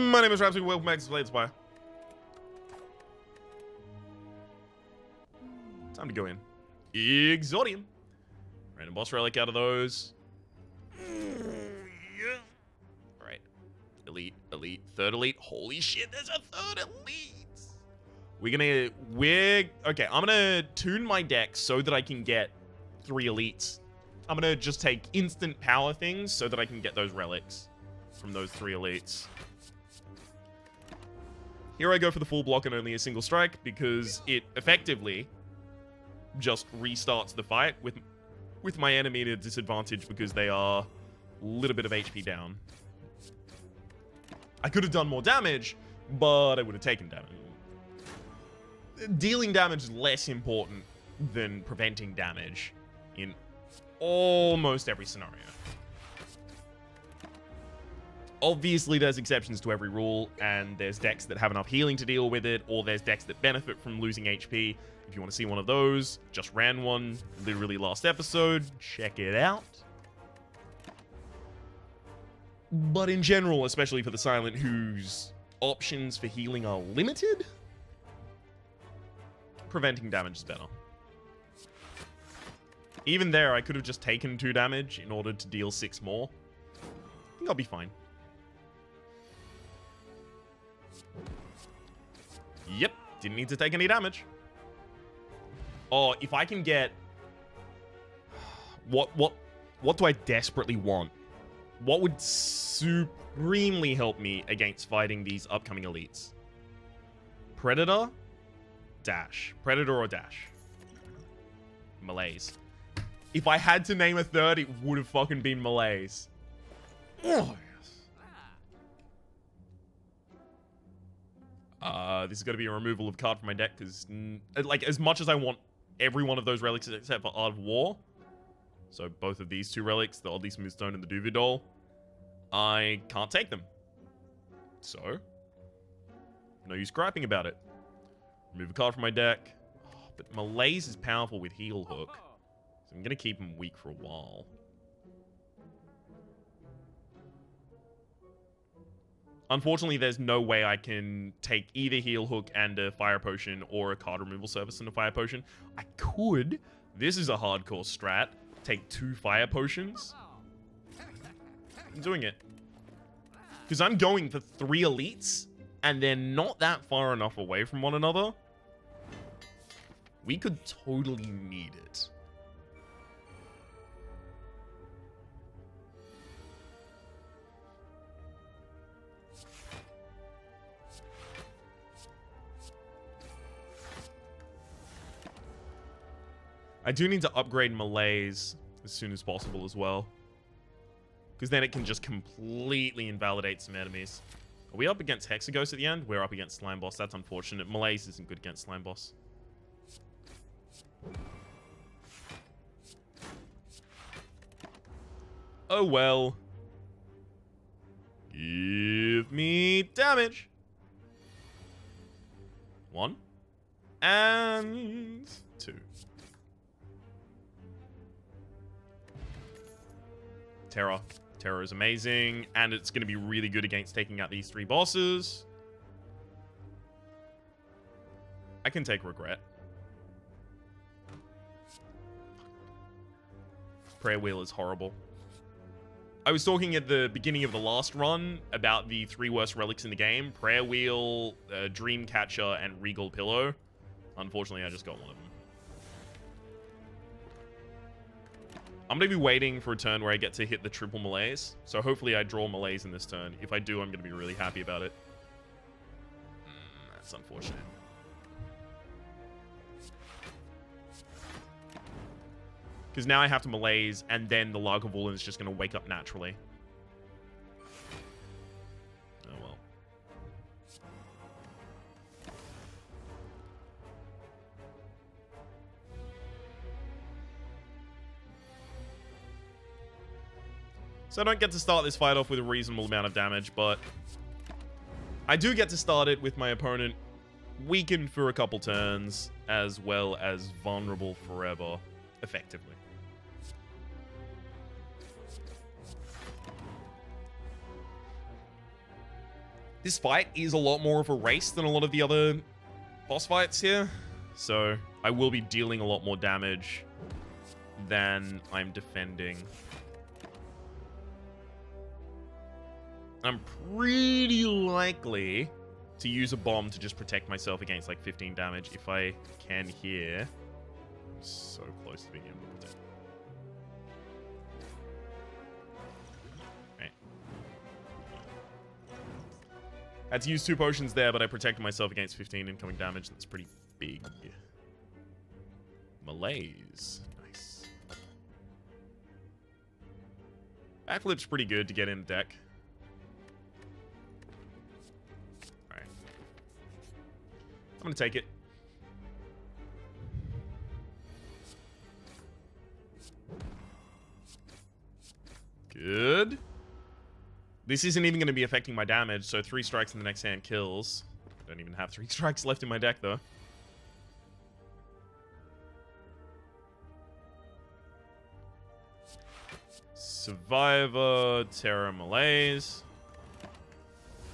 My name is Rhapsody, welcome back to Spire. Time to go in. Exordium. Random boss relic out of those. Yeah. Alright. Elite, elite, third elite. Holy shit, there's a third elite! Okay, I'm gonna tune my deck so that I can get 3 elites. I'm gonna just take instant power things so that I can get those relics from those 3 elites. Here I go for the full block and only a single strike because it effectively just restarts the fight with my enemy at a disadvantage because they are a little bit of HP down. I could have done more damage, but I would have taken damage. Dealing damage is less important than preventing damage in almost every scenario. Obviously, there's exceptions to every rule, and there's decks that have enough healing to deal with it, or there's decks that benefit from losing HP. If you want to see one of those, just ran one literally last episode. Check it out. But in general, especially for the Silent whose options for healing are limited, preventing damage is better. Even there, I could have just taken 2 damage in order to deal 6 more. I think I'll be fine. Yep, didn't need to take any damage. Oh, if I can get... What do I desperately want? What would supremely help me against fighting these upcoming elites? Predator? Dash. Predator or Dash? Malaise. If I had to name a third, it would have fucking been Malaise. Oh, yes. This is going to be a removal of card from my deck, because, like, as much as I want every one of those relics except for Art of War, so both of these 2 relics, the Oddly Smooth Stone and the Duvu Doll, I can't take them. So, no use griping about it. Remove a card from my deck. Oh, but Malaise is powerful with Heal Hook, so I'm going to keep him weak for a while. Unfortunately, there's no way I can take either Heal Hook and a Fire Potion or a card removal service and a Fire Potion. I could. This is a hardcore strat. Take 2 Fire Potions. I'm doing it. Because I'm going for 3 elites, and they're not that far enough away from one another. We could totally need it. I do need to upgrade Malaise as soon as possible as well. Because then it can just completely invalidate some enemies. Are we up against Hexaghost at the end? We're up against Slime Boss. That's unfortunate. Malaise isn't good against Slime Boss. Oh well. Give me damage. 1 and 2. Terror. Terror is amazing, and it's going to be really good against taking out these 3 bosses. I can take Regret. Prayer Wheel is horrible. I was talking at the beginning of the last run about the 3 worst relics in the game. Prayer Wheel, Dreamcatcher, and Regal Pillow. Unfortunately, I just got one of them. I'm going to be waiting for a turn where I get to hit the triple Malaise. So hopefully I draw Malaise in this turn. If I do, I'm going to be really happy about it. That's unfortunate. Because now I have to Malaise, and then the Lagavulin is just going to wake up naturally. Oh well. So I don't get to start this fight off with a reasonable amount of damage, but I do get to start it with my opponent weakened for a couple turns, as well as vulnerable forever, effectively. This fight is a lot more of a race than a lot of the other boss fights here. So I will be dealing a lot more damage than I'm defending. I'm pretty likely to use a bomb to just protect myself against like 15 damage if I can here. I'm so close to being able to protect. Right. Had to use 2 potions there, but I protected myself against 15 incoming damage. That's pretty big. Malaise. Nice. Backflip's pretty good to get in the deck. I'm gonna take it. Good. This isn't even gonna be affecting my damage, so 3 strikes in the next hand kills. Don't even have 3 strikes left in my deck, though. Survivor, Terror, Malaise.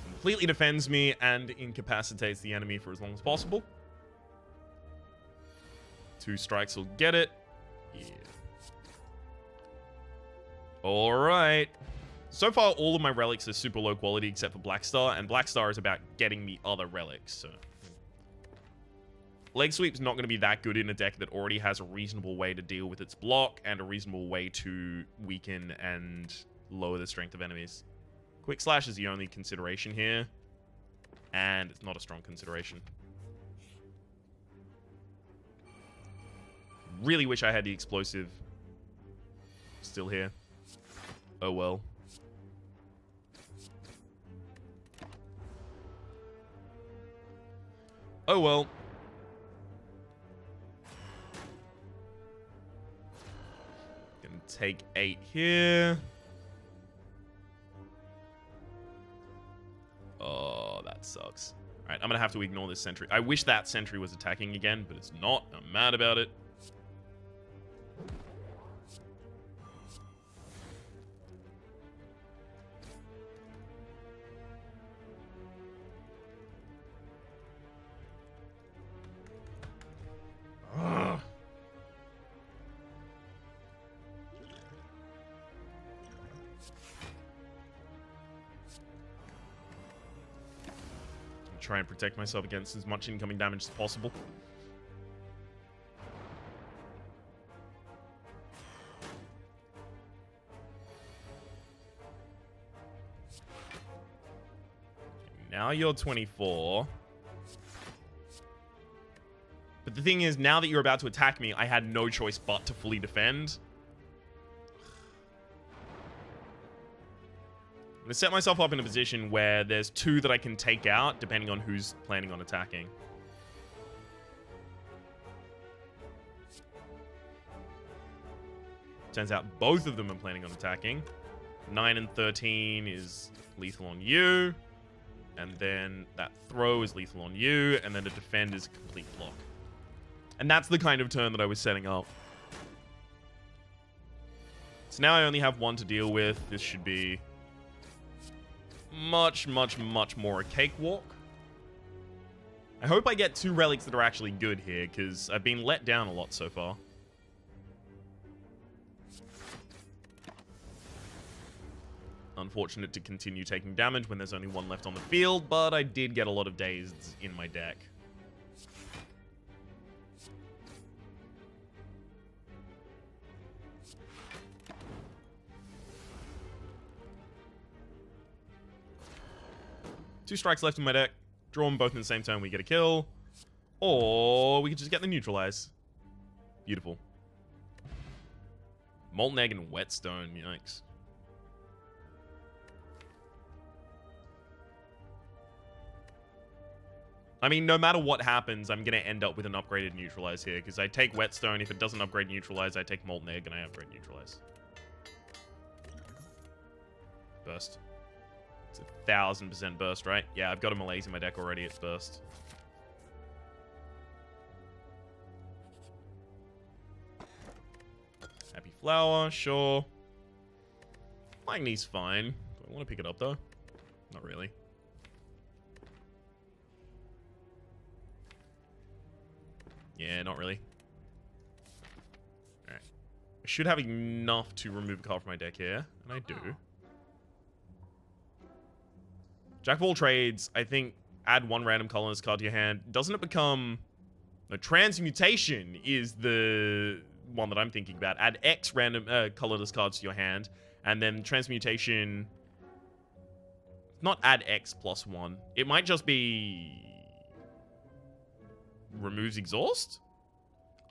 Completely defends me and incapacitates the enemy for as long as possible. 2 strikes will get it. Yeah. Alright. So far, all of my relics are super low quality except for Black Star, and Black Star is about getting me other relics, so... Leg Sweep's not going to be that good in a deck that already has a reasonable way to deal with its block and a reasonable way to weaken and lower the strength of enemies. Quick Slash is the only consideration here, and it's not a strong consideration. Really wish I had the explosive still here. Oh well. Oh well. Gonna take 8 here. Oh, that sucks. Alright, I'm gonna have to ignore this sentry. I wish that sentry was attacking again, but it's not. I'm mad about it. Ugh. Try and protect myself against as much incoming damage as possible. Now you're 24. But the thing is, now that you're about to attack me, I had no choice but to fully defend. I'm gonna set myself up in a position where there's 2 that I can take out, depending on who's planning on attacking. Turns out both of them are planning on attacking. 9 and 13 is lethal on you. And then that throw is lethal on you. And then the defend is a complete block. And that's the kind of turn that I was setting up. So now I only have 1 to deal with. This should be much, much, much more a cakewalk. I hope I get 2 relics that are actually good here, because I've been let down a lot so far. Unfortunate to continue taking damage when there's only 1 left on the field, but I did get a lot of dazed in my deck. Two strikes left in my deck. Draw them both in the same turn, we get a kill. Or we could just get the neutralize. Beautiful. Molten Egg and Whetstone, yikes. I mean, no matter what happens, I'm going to end up with an upgraded neutralize here, because I take Whetstone. If it doesn't upgrade neutralize, I take Molten Egg and I upgrade neutralize. Burst. It's 1000% burst, right? Yeah, I've got a Malaise in my deck already. It's burst. Happy Flower, sure. Magni's fine. Do I want to pick it up, though? Not really. Yeah, not really. Alright. I should have enough to remove a card from my deck here, and I do. Jack of all trades, I think, add one random colorless card to your hand. Doesn't it become... No, transmutation is the one that I'm thinking about. Add X random colorless cards to your hand, and then transmutation... Not add X plus 1. It might just be... Removes exhaust?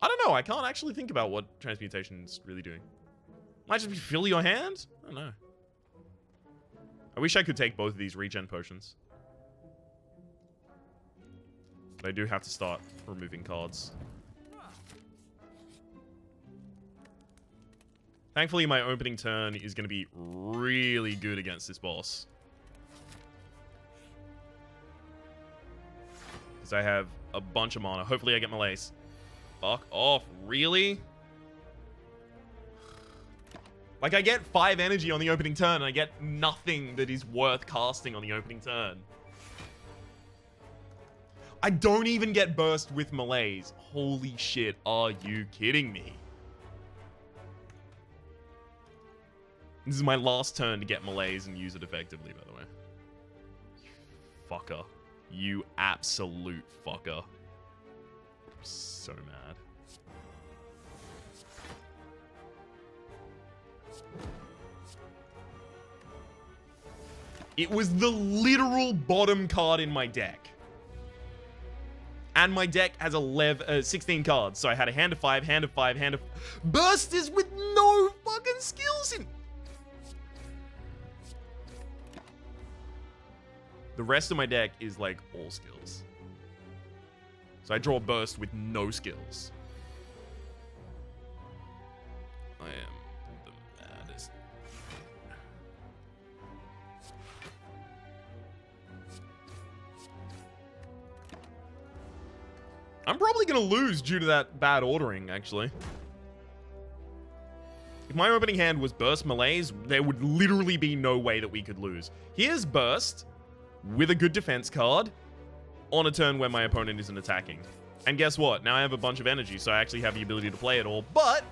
I don't know. I can't actually think about what transmutation's really doing. Might just be fill your hand? I don't know. I wish I could take both of these regen potions. But I do have to start removing cards. Thankfully, my opening turn is going to be really good against this boss. Because I have a bunch of mana. Hopefully I get Malaise. Fuck off. Really? Like, I get 5 energy on the opening turn, and I get nothing that is worth casting on the opening turn. I don't even get burst with Malaise. Holy shit, are you kidding me? This is my last turn to get Malaise and use it effectively, by the way. You fucker. You absolute fucker. I'm so mad. It was the literal bottom card in my deck. And my deck has 16 cards. So I had a hand of 5, hand of 5, hand of... Bursters with no fucking skills in... The rest of my deck is like all skills. So I draw a burst with no skills. I am the maddest. I'm probably going to lose due to that bad ordering, actually. If my opening hand was Burst Malaise, there would literally be no way that we could lose. Here's Burst with a good defense card on a turn where my opponent isn't attacking. And guess what? Now I have a bunch of energy, so I actually have the ability to play it all, but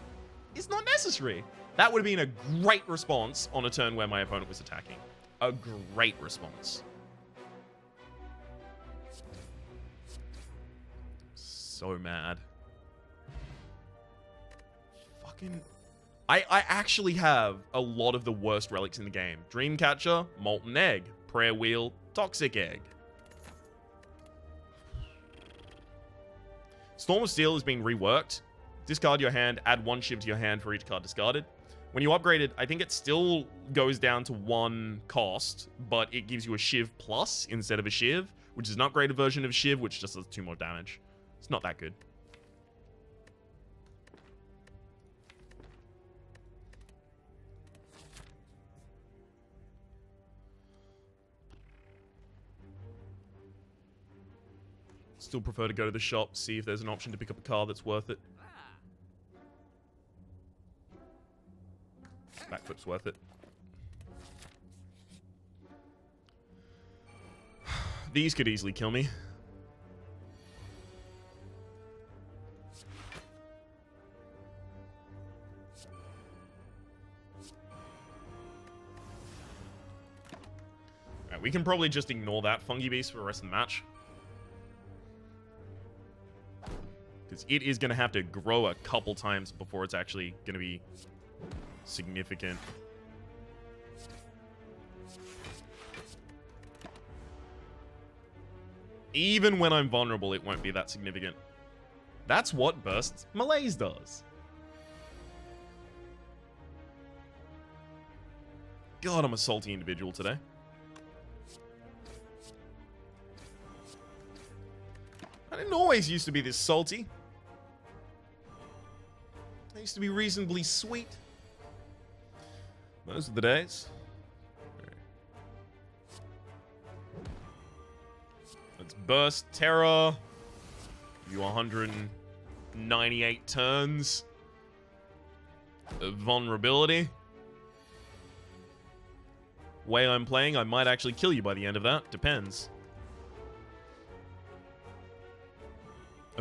it's not necessary. That would have been a great response on a turn where my opponent was attacking. A great response. So mad. Fucking... I actually have a lot of the worst relics in the game. Dreamcatcher, Molten Egg, Prayer Wheel, Toxic Egg. Storm of Steel is being reworked. Discard your hand, add 1 shiv to your hand for each card discarded. When you upgrade it, I think it still goes down to 1 cost, but it gives you a shiv plus instead of a shiv, which is an upgraded version of shiv, which just does 2 more damage. It's not that good. Still prefer to go to the shop, see if there's an option to pick up a card that's worth it. Backflip's worth it. These could easily kill me. Alright, we can probably just ignore that Fungi Beast for the rest of the match. Because it is going to have to grow a couple times before it's actually going to be significant. Even when I'm vulnerable, it won't be that significant. That's what Burst Malaise does. God, I'm a salty individual today. I didn't always used to be this salty. I used to be reasonably sweet. Those are the days. Let's burst Terror. You 198 turns of vulnerability. Way I'm playing, I might actually kill you by the end of that. Depends.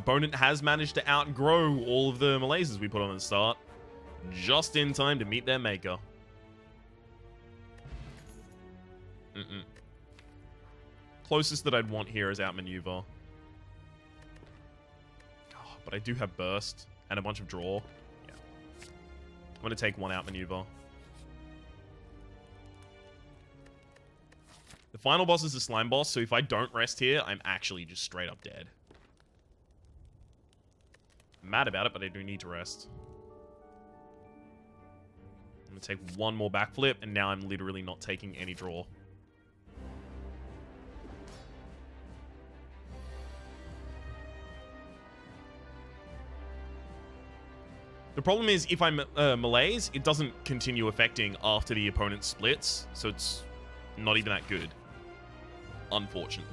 Opponent has managed to outgrow all of the Malaises we put on at the start, just in time to meet their maker. Closest that I'd want here is outmaneuver. Oh, but I do have burst and a bunch of draw. Yeah. I'm going to take one outmaneuver. The final boss is the slime boss, so if I don't rest here, I'm actually just straight up dead. I'm mad about it, but I do need to rest. I'm going to take one more backflip, and now I'm literally not taking any draw. The problem is, if I'm Malaise, it doesn't continue affecting after the opponent splits, so it's not even that good. Unfortunately.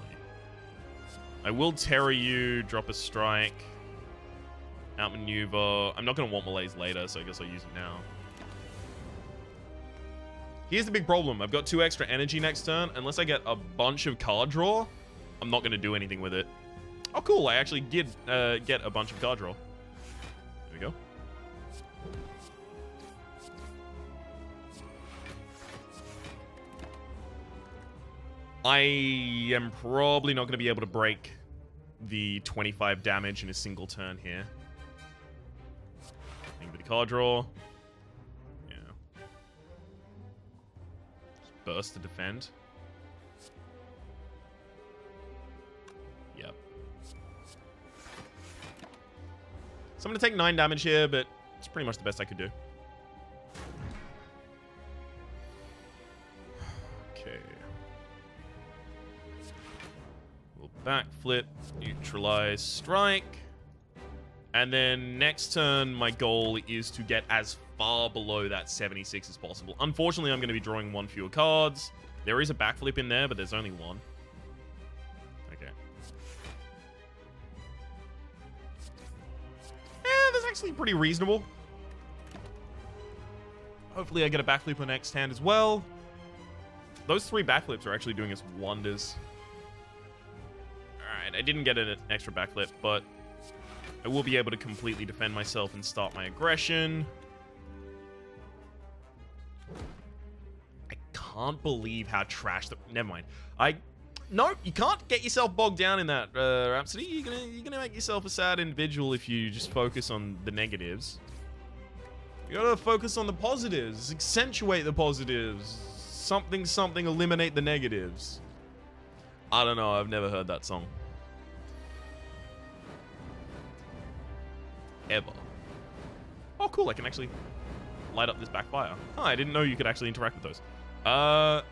I will Terror you, drop a strike, outmaneuver. I'm not going to want Malaise later, so I guess I'll use it now. Here's the big problem. I've got 2 extra energy next turn. Unless I get a bunch of card draw, I'm not going to do anything with it. Oh, cool. I actually did get a bunch of card draw. There we go. I am probably not going to be able to break the 25 damage in a single turn here. Think of the card draw. Yeah. Just burst to defend. Yep. So I'm going to take 9 damage here, but it's pretty much the best I could do. Okay. We'll backflip, neutralize, strike. And then next turn, my goal is to get as far below that 76 as possible. Unfortunately, I'm going to be drawing 1 fewer cards. There is a backflip in there, but there's only 1. Okay. Yeah, that's actually pretty reasonable. Hopefully I get a backflip on next hand as well. Those 3 backflips are actually doing us wonders. Alright, I didn't get an extra backflip, but I will be able to completely defend myself and start my aggression. I can't believe how trash the... Never mind. No, you can't get yourself bogged down in that, Rhapsody. You're gonna make yourself a sad individual if you just focus on the negatives. You gotta focus on the positives. Accentuate the positives. Something, eliminate the negatives. I don't know. I've never heard that song. Ever. Oh, cool. I can actually light up this backfire. Huh, I didn't know you could actually interact with those. 9,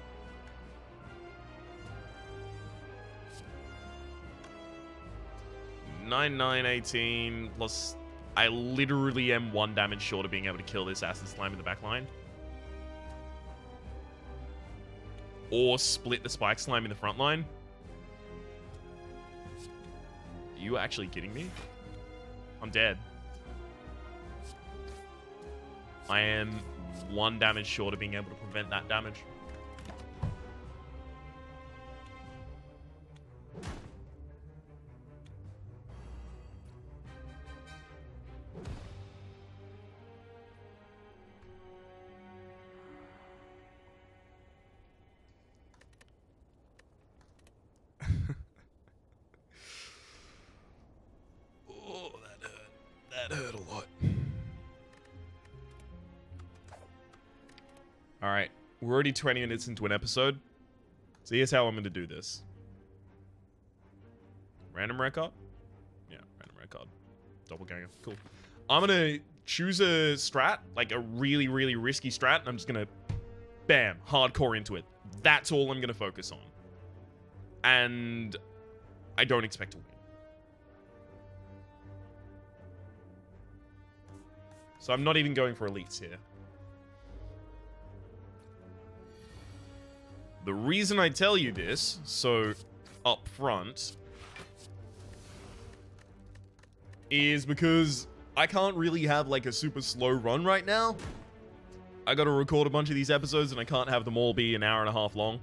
9, 18 plus... I literally am 1 damage short of being able to kill this acid slime in the back line. Or split the spike slime in the front line. Are you actually kidding me? I'm dead. I am 1 damage short of being able to prevent that damage. Oh, that hurt. That hurt a lot. Alright, we're already 20 minutes into an episode. So here's how I'm going to do this. Random record? Yeah, random record. Doppelganger. Cool. I'm going to choose a strat, like a really, really risky strat, and I'm just going to, bam, hardcore into it. That's all I'm going to focus on. And I don't expect to win. So I'm not even going for elites here. The reason I tell you this, so up front, is because I can't really have like a super slow run right now. I gotta record a bunch of these episodes and I can't have them all be an hour and a half long.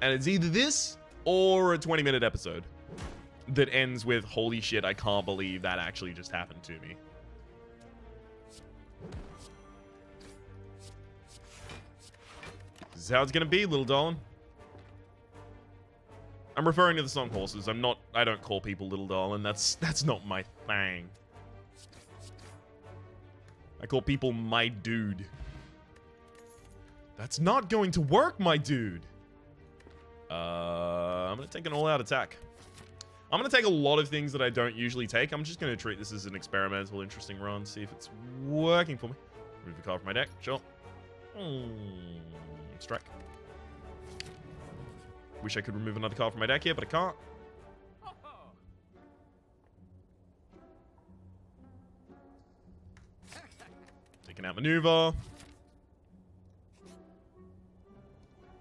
And it's either this or a 20-minute episode that ends with, holy shit, I can't believe that actually just happened to me. This is how it's gonna be, little darling. I'm referring to the song Horses. I don't call people little darling. That's not my thing. I call people my dude. That's not going to work, my dude. I'm gonna take an all-out attack. I'm gonna take a lot of things that I don't usually take. I'm just gonna treat this as an experimental, interesting run, see if it's working for me. Remove the card from my deck, sure. Strike. Wish I could remove another card from my deck here, but I can't. Taking out maneuver.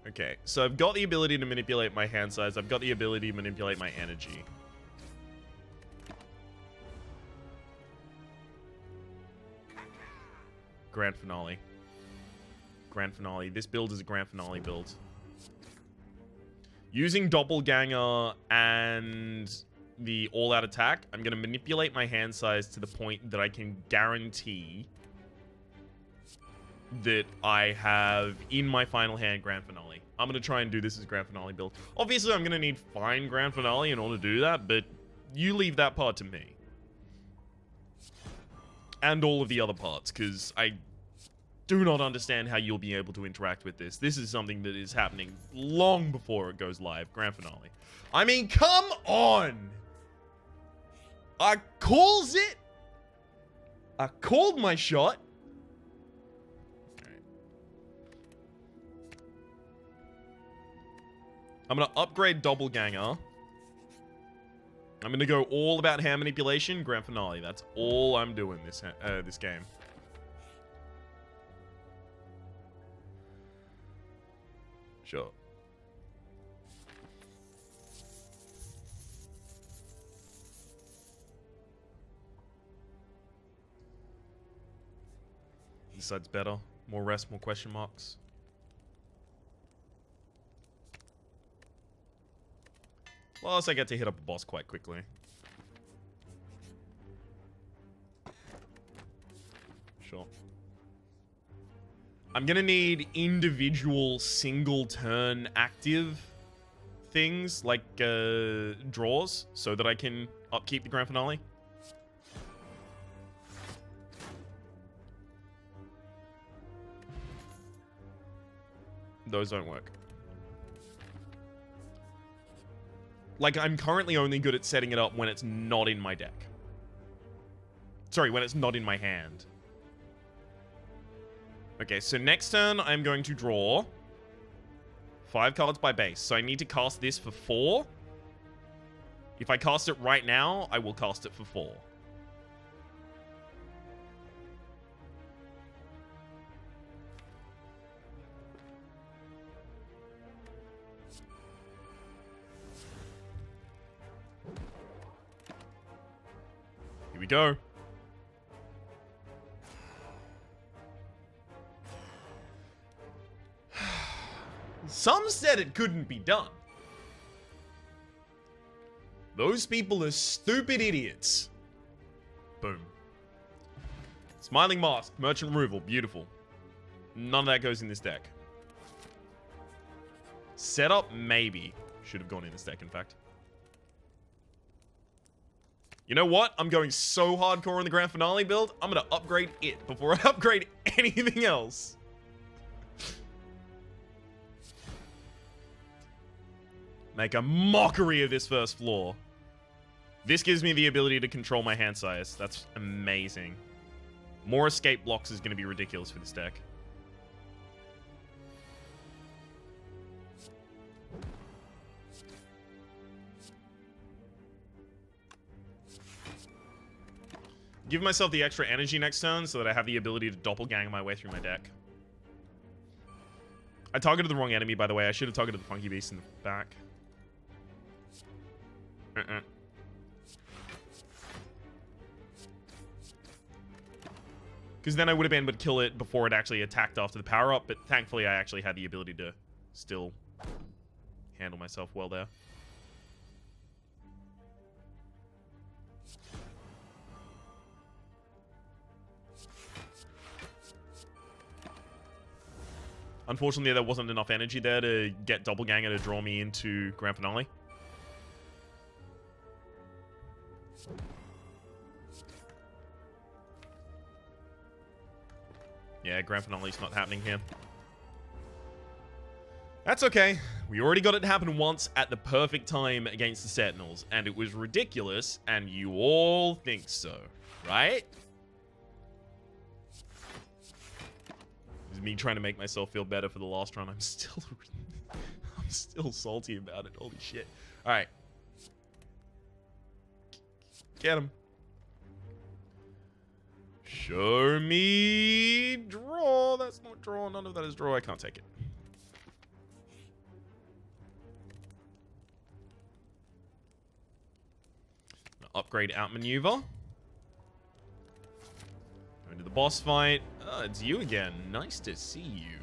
Okay, so I've got the ability to manipulate my hand size. I've got the ability to manipulate my energy. Grand Finale. Grand Finale. This build is a Grand Finale build. Using Doppelganger and the all-out attack, I'm going to manipulate my hand size to the point that I can guarantee that I have in my final hand Grand Finale. I'm going to try and do this as Grand Finale build. Obviously, I'm going to need fine Grand Finale in order to do that, but you leave that part to me. And all of the other parts, because I do not understand how you'll be able to interact with this. This is something that is happening long before it goes live. Grand Finale. I mean, come on! I calls it! I called my shot. I'm going to upgrade Doppelganger. I'm going to go all about hand manipulation, Grand Finale. That's all I'm doing this game. Sure. This side's better. More rest, more question marks. Plus, I get to hit up a boss quite quickly. Sure. I'm gonna need individual single turn active things, like draws, so that I can upkeep the Grand Finale. Those don't work. Like, I'm currently only good at setting it up when it's not in my deck. Sorry, when it's not in my hand. Okay, so next turn, I'm going to draw 5 cards by base. So I need to cast this for 4. If I cast it right now, I will cast it for 4. Here we go. Some said it couldn't be done. Those people are stupid idiots. Boom. Smiling Mask, Merchant Removal, beautiful. None of that goes in this deck. Setup, maybe. Should have gone in this deck, in fact. You know what? I'm going so hardcore in the Grand Finale build, I'm going to upgrade it before I upgrade anything else. Make a mockery of this first floor. This gives me the ability to control my hand size. That's amazing. More escape blocks is going to be ridiculous for this deck. Give myself the extra energy next turn so that I have the ability to doppelgang my way through my deck. I targeted the wrong enemy, by the way. I should have targeted the Funky Beast in the back. Because then I would have been able to kill it before it actually attacked after the power-up, but thankfully I actually had the ability to still handle myself well there. Unfortunately, there wasn't enough energy there to get Doppelganger to draw me into Grand Finale. Yeah, Grand Finale's not happening here. That's okay. We already got it to happen once at the perfect time against the Sentinels, and it was ridiculous, and you all think so, right? This is me trying to make myself feel better for the last run. I'm still salty about it. Holy shit. All right. Get him. Show me draw. That's not draw. None of that is draw. I can't take it. Upgrade outmaneuver. Go into the boss fight. Oh, it's you again. Nice to see you.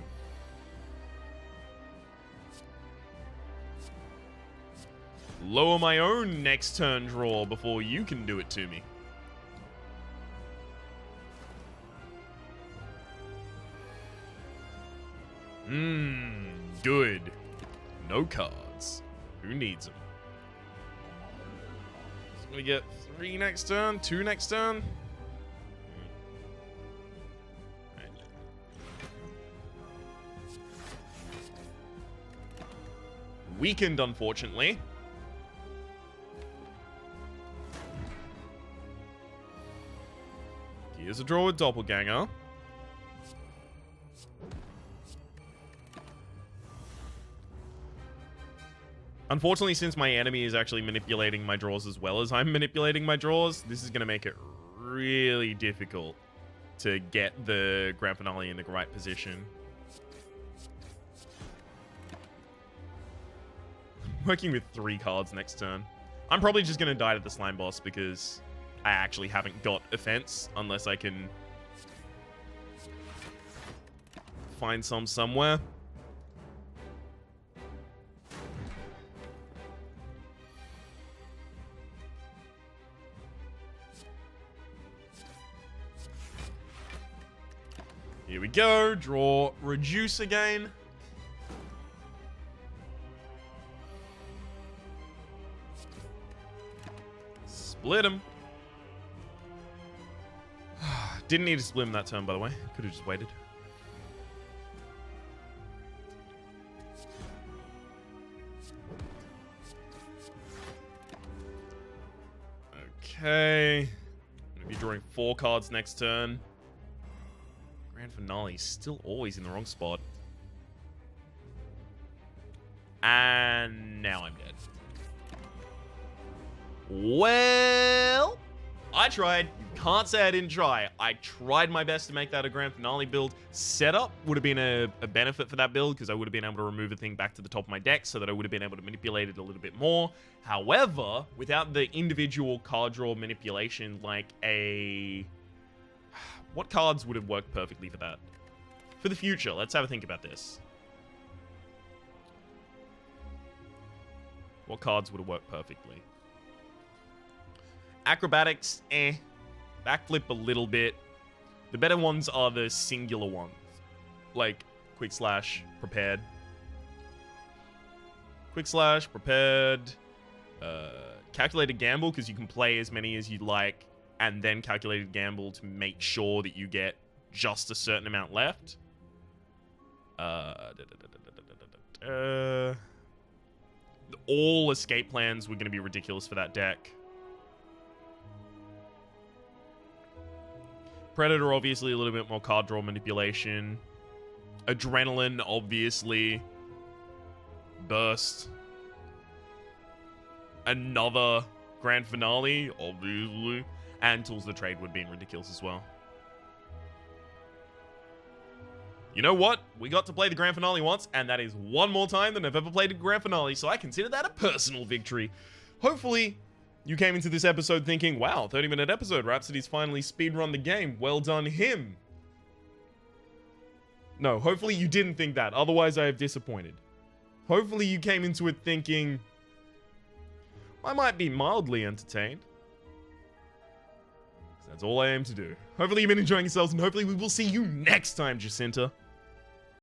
Lower my own next turn draw before you can do it to me. Good. No cards. Who needs them? So we get 3 next turn, 2 next turn. Weakened, unfortunately. Here's a draw with Doppelganger. Unfortunately, since my enemy is actually manipulating my draws as well as I'm manipulating my draws, this is going to make it really difficult to get the Grand Finale in the right position. Working with 3 cards next turn. I'm probably just going to die to the slime boss because I actually haven't got offense unless I can find some somewhere. Here we go. Draw, reduce again. Split him. Didn't need to split him that turn, by the way. Could have just waited. Okay. I'm going to be drawing 4 cards next turn. Grand Finale still always in the wrong spot. And now I'm dead. Well, I tried. You can't say I didn't try. I tried my best to make that a Grand Finale build. Setup would have been a benefit for that build because I would have been able to remove a thing back to the top of my deck so that I would have been able to manipulate it a little bit more. However, without the individual card draw manipulation, like a... What cards would have worked perfectly for that? For the future, let's have a think about this. What cards would have worked perfectly? Acrobatics, eh. Backflip a little bit. The better ones are the singular ones. Like, Quick Slash, Prepared. Quick Slash, Prepared. Calculated Gamble, because you can play as many as you like. And then Calculated Gamble to make sure that you get just a certain amount left. All escape plans were going to be ridiculous for that deck. Predator, obviously, a little bit more card draw manipulation. Adrenaline, obviously. Burst. Another Grand Finale, obviously. And Tools of the Trade would have been ridiculous as well. You know what? We got to play the Grand Finale once, and that is one more time than I've ever played a Grand Finale, so I consider that a personal victory. Hopefully, you came into this episode thinking, wow, 30-minute episode, Rhapsody's finally speedrun the game. Well done, him. No, hopefully you didn't think that. Otherwise, I have disappointed. Hopefully you came into it thinking, I might be mildly entertained. That's all I aim to do. Hopefully you've been enjoying yourselves, and hopefully we will see you next time, Jacinta.